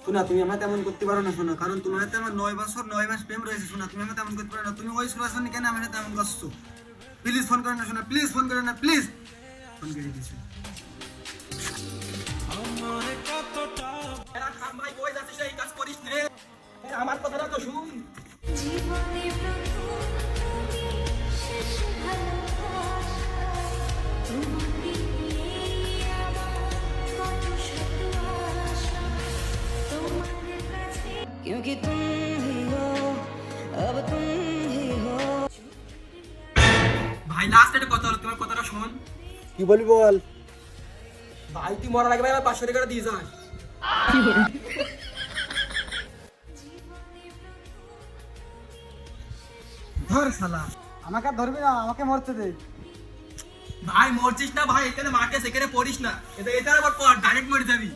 শোনা তুমি আমার তেমন করতে পারো না শোনা, কারণ তোমার সাথে আমার 9 বছর 9 মাস প্রেম রয়েছে শোনা, তুমি আমার তেমন করতে পারো না। তুমি ওই সুরাসন কেন আমার সাথে তেমন করছো? প্লিজ ফোন করে না শোনা, প্লিজ ফোন করে না, প্লিজ ফোন করে দিছি। ভাই কই যাচ্ছিস এই কাজ করিস রে, আমার কথাটা তো শুন। क्योंकि तुम ही हो, अब तुम ही हो। ভাই লাস্ট একটা কথা হলো, তোমার কথাটা শোন। কি বলবি বল। ভাই তুই মরার আগে ভাই আমার 500 টাকা দিয়ে যাস। ধর শালা, আমাকে আর ধরবি না, আমাকে মরতে দে। ভাই মরছিস না ভাই, এখানে মাঠে সেখানে পড়িস না, এটা আবার পর ডাইরেক্ট মরে যাবি।